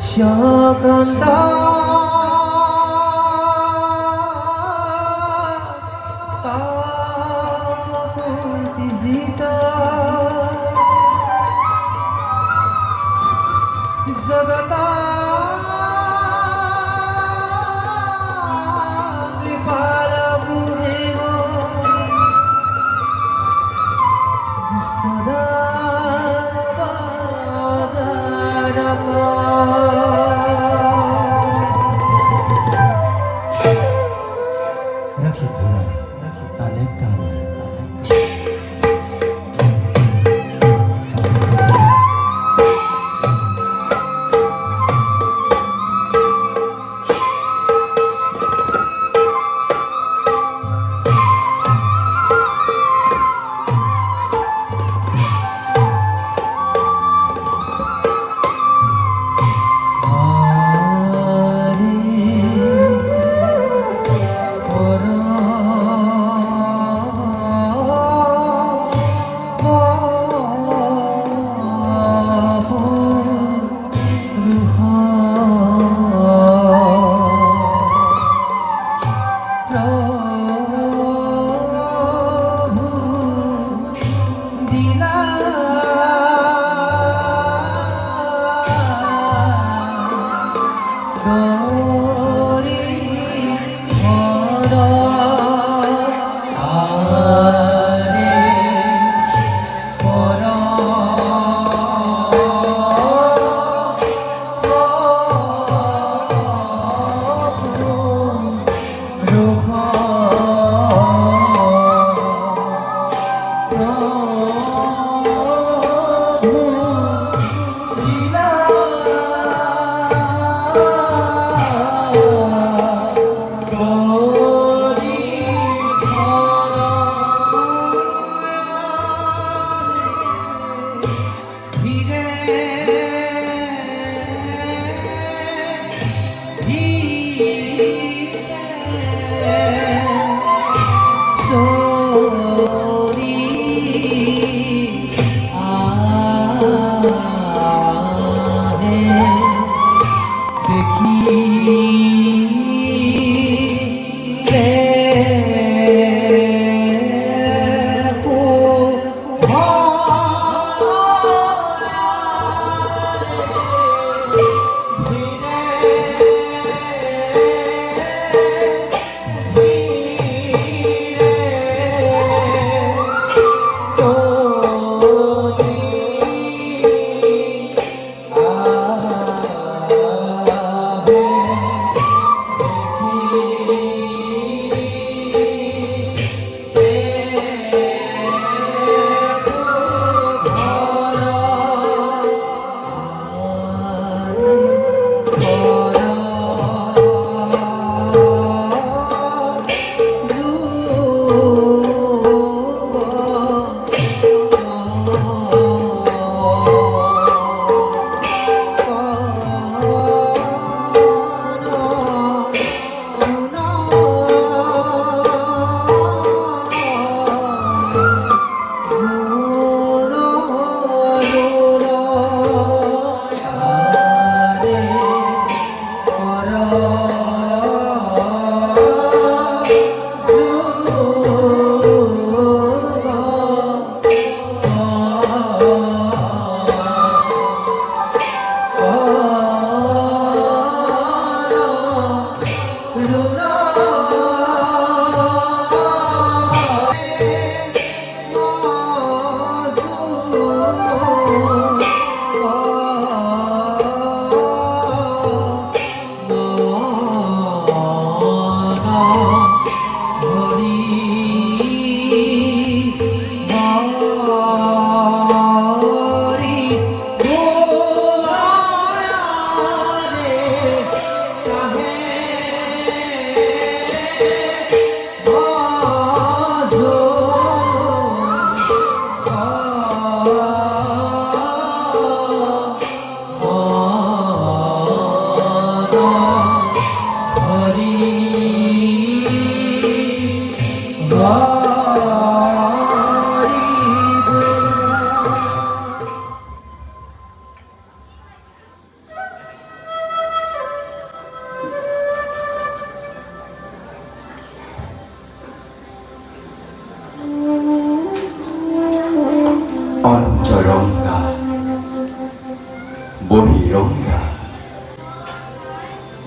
시작한다 까먹은 visita Sagata di palagunimo Distada badaraka Rakhi pura, rakhi tale tale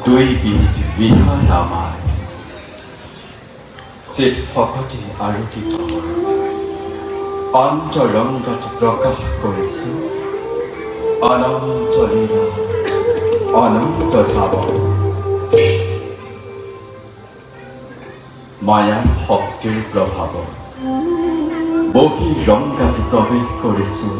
দুই বিধ বিধান আমাৰ চিত ভকতি আলোকিত অন্তৰংগত প্ৰকাশ কৰিছোঁ অনন্ত লীলা অনন্ত ধাৱন মায়াৰ শক্তিৰ প্ৰভাৱত বহিৰংগাত প্ৰৱেশ কৰিছোঁ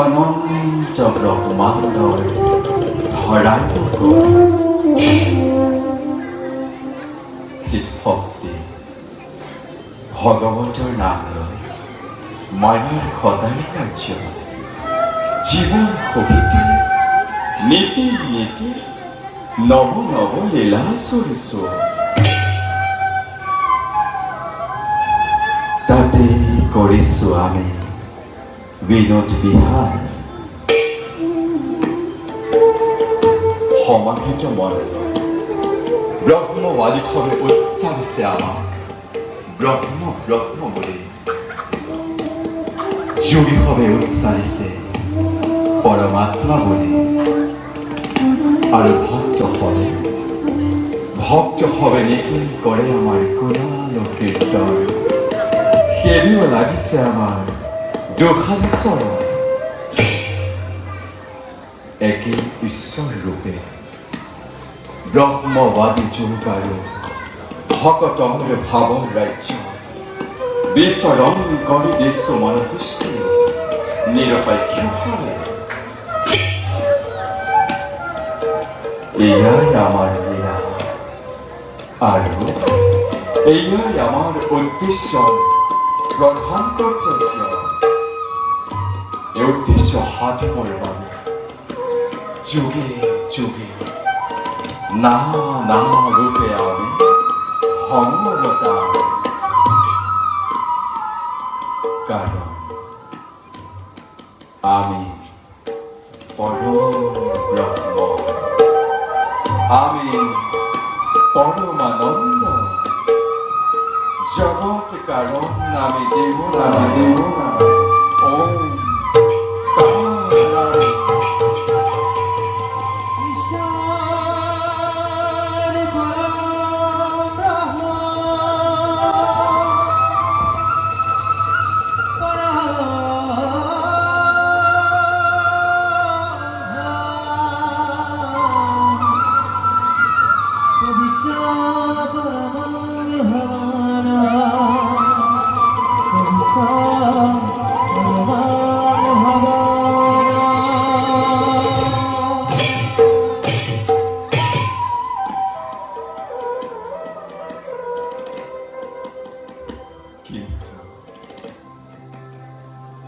অনন্ত ব্ৰহ্মাণ্ডৰ ধৰাৰ চিত ভক্তি ভগৱতৰ নাম লৈ মায়াৰ সদায় কাৰ্য জীৱন সহিতে নীতি নীতি নৱ নৱ লীলা চলিছোঁ তাতে কৰিছোঁ আমি বিনোদ বিহাৰ সমাহিত মনে ব্ৰহ্মবাদীসৱে উচ্চাৰিছে আমাক ব্ৰহ্ম ব্ৰহ্ম বুলি যোগীসৱে উচ্চাৰিছে পৰমাত্মা বুলি আৰু ভক্তসৱে নীতি কৰে আমাৰ গুণান কীৰ্তন সেদিও লাগিছে আমাৰ দুখানি চৰণ একে ঈশ্বৰ ৰূপে ব্ৰহ্মবাদী যুগ আৰু ভকতৰ ভাৱৰ ৰাজ্য বিচৰণ কৰি দিছোঁ মনতুষ্টি নিৰপেক্ষভাৱে এয়াই আমাৰ লীলা আৰু এয়াই আমাৰ উদ্দেশ্য প্ৰধান কৰ্তব্য এই উদ্দেশ্য সাধনৰ বাবে যুগে যুগে নানা ৰূপে আমি সমৰতা কাৰণ আমি পৰম ব্ৰহ্ম আমি পৰমানন্দ জগত কাৰণ আমি দেৱ ওম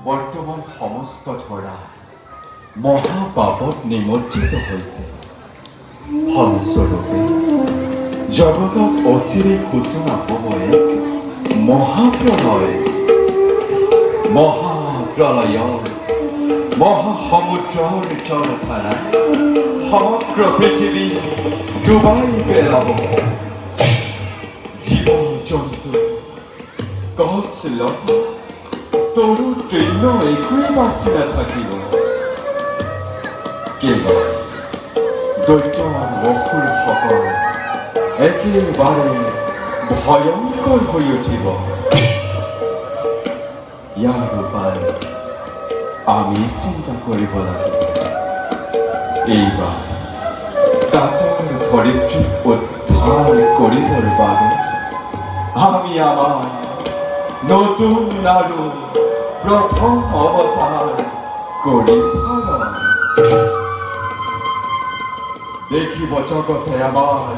বৰ্তমান সমস্ত ধৰা মহাপাপত নিমজ্জিত হৈছে ফলস্বৰূপে জগতত অচিৰে সূচনা হ'ব এক মহাপ্ৰলয় মহাসমুদ্ৰৰ জলধাৰা সমগ্ৰ পৃথিৱী ডুবাই পেলাব জীৱ জন্তু গছ লতা তৰু তৃণ একোৱে বাচি নাথাকিব কেৱল দৈত্য আৰু অসুৰসকল একেবাৰে ভয়ংকৰ হৈ উঠিব ইয়াৰ উপায় আমি চিন্তা কৰিব লাগিব এইবাৰ কাতৰ ধৰিত্ৰীক উদ্ধাৰ কৰিবৰ বাবে আমি আমাৰ নতুন আৰু প্ৰথম অৱতাৰ কৰিম দেখিব জগতে আমাৰ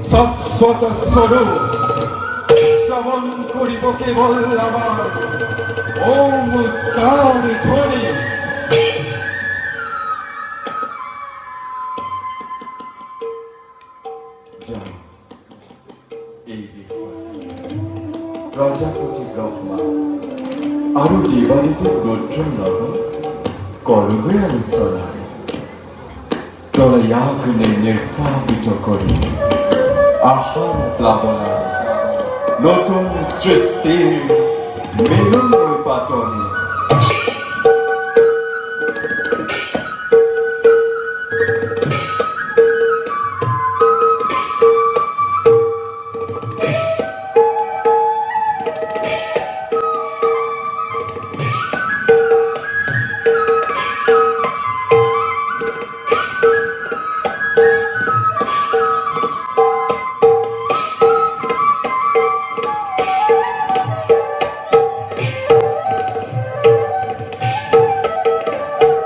শাশ্বত স্বৰূপ শ্ৰৱণ কৰিব কেৱল আমাৰ ওম উদ্ধাৰ ধ্বনি এই বিষয়ে প্ৰজাপতি ব্ৰহ্মা আৰু দেৱাদিদেৱ ৰুদ্ৰৰ লগত কৰোগৈ আলোচনা প্ৰলয়াগ্নি নিৰ্বাপিত কৰি আহাৰ প্লাৱনা নতুন সৃষ্টিৰ মিলন পাতনি